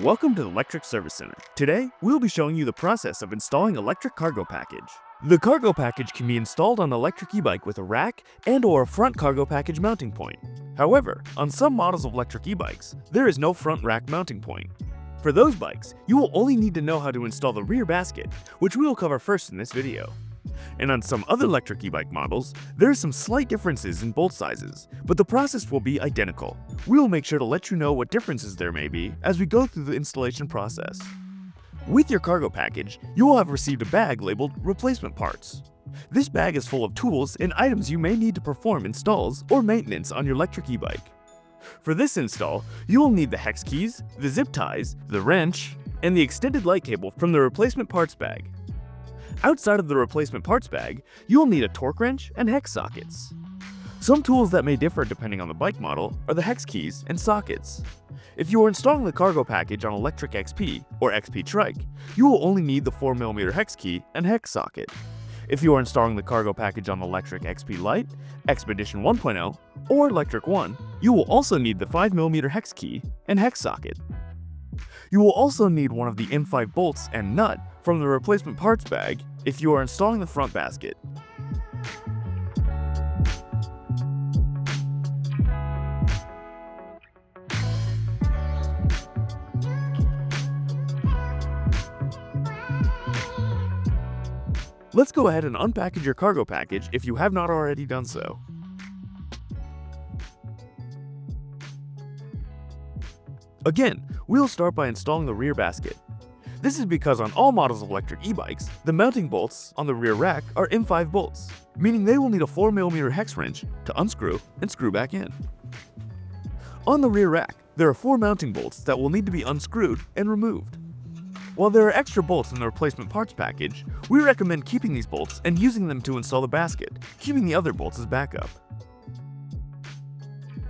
Welcome to the Lectric Service Center. Today, we'll be showing you the process of installing a Lectric Cargo Package. The cargo package can be installed on an electric e-bike with a rack and/or a front cargo package mounting point. However, on some models of electric e-bikes, there is no front rack mounting point. For those bikes, you will only need to know how to install the rear basket, which we will cover first in this video. And on some other electric e-bike models, there are some slight differences in bolt sizes, but the process will be identical. We will make sure to let you know what differences there may be as we go through the installation process. With your cargo package, you will have received a bag labeled Replacement Parts. This bag is full of tools and items you may need to perform installs or maintenance on your electric e-bike. For this install, you will need the hex keys, the zip ties, the wrench, and the extended light cable from the replacement parts bag. Outside of the replacement parts bag, you will need a torque wrench and hex sockets. Some tools that may differ depending on the bike model are the hex keys and sockets. If you are installing the cargo package on Lectric XP or XP Trike, you will only need the 4mm hex key and hex socket. If you are installing the cargo package on the Lectric XP Lite, Expedition 1.0, or Lectric 1, you will also need the 5mm hex key and hex socket. You will also need one of the M5 bolts and nut from the replacement parts bag if you are installing the front basket. Let's go ahead and unpackage your cargo package if you have not already done so. Again, we'll start by installing the rear basket. This is because on all models of electric e-bikes, the mounting bolts on the rear rack are M5 bolts, meaning they will need a 4mm hex wrench to unscrew and screw back in. On the rear rack, there are 4 mounting bolts that will need to be unscrewed and removed. While there are extra bolts in the replacement parts package, we recommend keeping these bolts and using them to install the basket, keeping the other bolts as backup.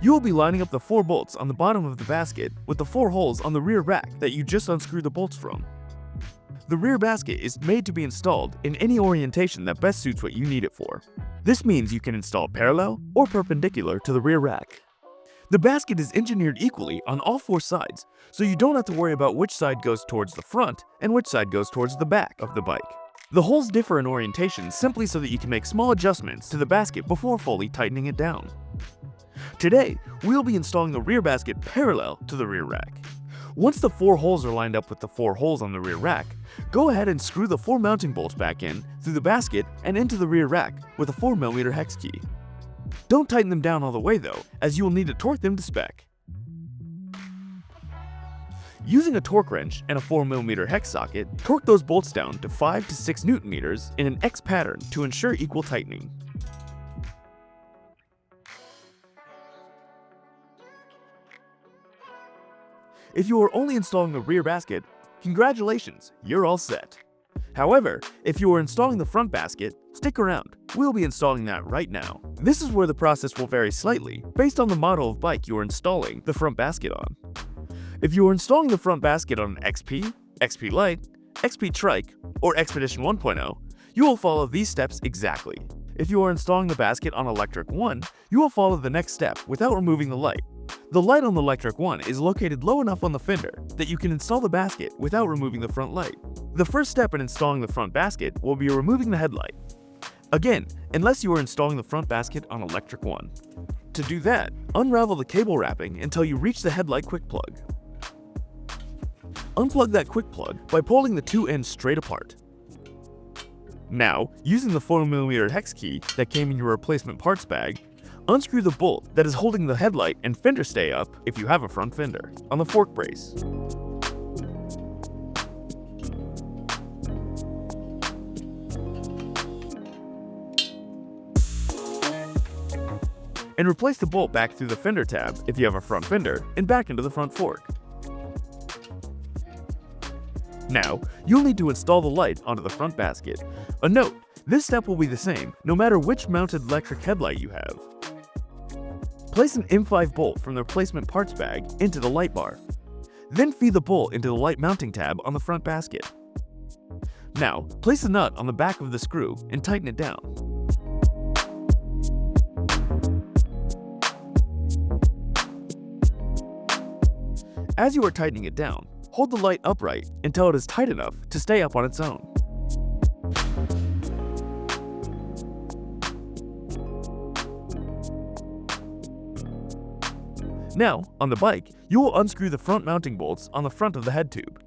You will be lining up the 4 bolts on the bottom of the basket with the 4 holes on the rear rack that you just unscrewed the bolts from. The rear basket is made to be installed in any orientation that best suits what you need it for. This means you can install parallel or perpendicular to the rear rack. The basket is engineered equally on all 4 sides, so you don't have to worry about which side goes towards the front and which side goes towards the back of the bike. The holes differ in orientation simply so that you can make small adjustments to the basket before fully tightening it down. Today, we'll be installing the rear basket parallel to the rear rack. Once the 4 holes are lined up with the 4 holes on the rear rack, go ahead and screw the 4 mounting bolts back in through the basket and into the rear rack with a 4mm hex key. Don't tighten them down all the way though, as you will need to torque them to spec. Using a torque wrench and a 4mm hex socket, torque those bolts down to 5 to 6 Nm in an X pattern to ensure equal tightening. If you are only installing the rear basket, congratulations, you're all set. However, if you are installing the front basket, stick around, we'll be installing that right now. This is where the process will vary slightly, based on the model of bike you are installing the front basket on. If you are installing the front basket on an XP, XP Lite, XP Trike, or Expedition 1.0, you will follow these steps exactly. If you are installing the basket on Lectric 1, you will follow the next step without removing the light. The light on the Lectric 1 is located low enough on the fender that you can install the basket without removing the front light. The first step in installing the front basket will be removing the headlight. Again, unless you are installing the front basket on Lectric 1. To do that, unravel the cable wrapping until you reach the headlight quick plug. Unplug that quick plug by pulling the 2 ends straight apart. Now, using the 4mm hex key that came in your replacement parts bag, unscrew the bolt that is holding the headlight and fender stay up if you have a front fender on the fork brace. And replace the bolt back through the fender tab if you have a front fender and back into the front fork. Now, you'll need to install the light onto the front basket. A note, this step will be the same no matter which mounted electric headlight you have. Place an M5 bolt from the replacement parts bag into the light bar. Then feed the bolt into the light mounting tab on the front basket. Now, place a nut on the back of the screw and tighten it down. As you are tightening it down, Hold the light upright until it is tight enough to stay up on its own. Now, on the bike, you will unscrew the front mounting bolts on the front of the head tube.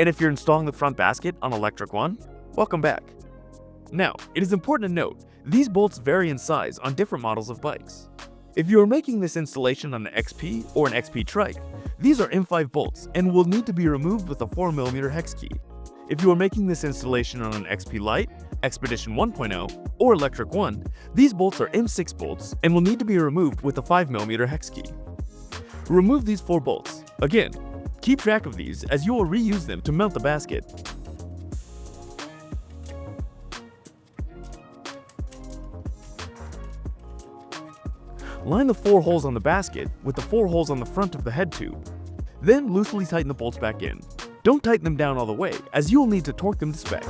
And if you're installing the front basket on a Lectric One, welcome back. Now, it is important to note, these bolts vary in size on different models of bikes. If you are making this installation on an XP or an XP trike, these are M5 bolts and will need to be removed with a 4mm hex key. If you are making this installation on an XP Lite, Expedition 1.0, or Lectric One, these bolts are M6 bolts and will need to be removed with a 5mm hex key. Remove these 4 bolts. Again, keep track of these as you will reuse them to mount the basket. Line the 4 holes on the basket with the 4 holes on the front of the head tube. Then loosely tighten the bolts back in. Don't tighten them down all the way, as you will need to torque them to spec.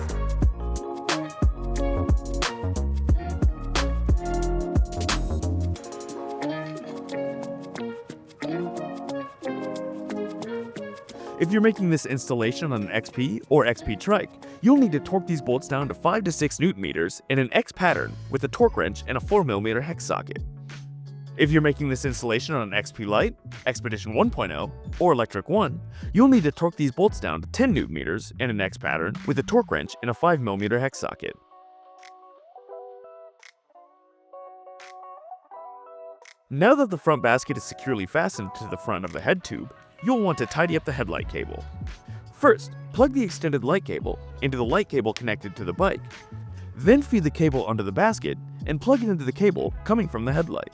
If you're making this installation on an XP or XP trike, you'll need to torque these bolts down to 5 to 6 Nm in an X pattern with a torque wrench and a 4mm hex socket. If you're making this installation on an XP Lite, Expedition 1.0, or Lectric One, you'll need to torque these bolts down to 10 Nm in an X pattern with a torque wrench and a 5mm hex socket. Now that the front basket is securely fastened to the front of the head tube, you'll want to tidy up the headlight cable. First, plug the extended light cable into the light cable connected to the bike. Then feed the cable onto the basket and plug it into the cable coming from the headlight.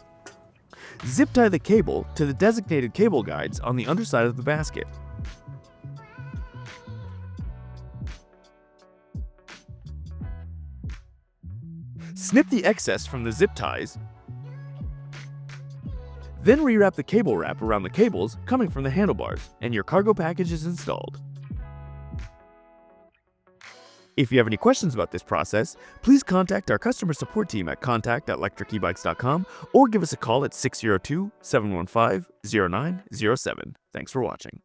Zip tie the cable to the designated cable guides on the underside of the basket. Snip the excess from the zip ties. Then rewrap the cable wrap around the cables coming from the handlebars, and your cargo package is installed. If you have any questions about this process, please contact our customer support team at contact@lectricebikes.com or give us a call at 602-715-0907. Thanks for watching.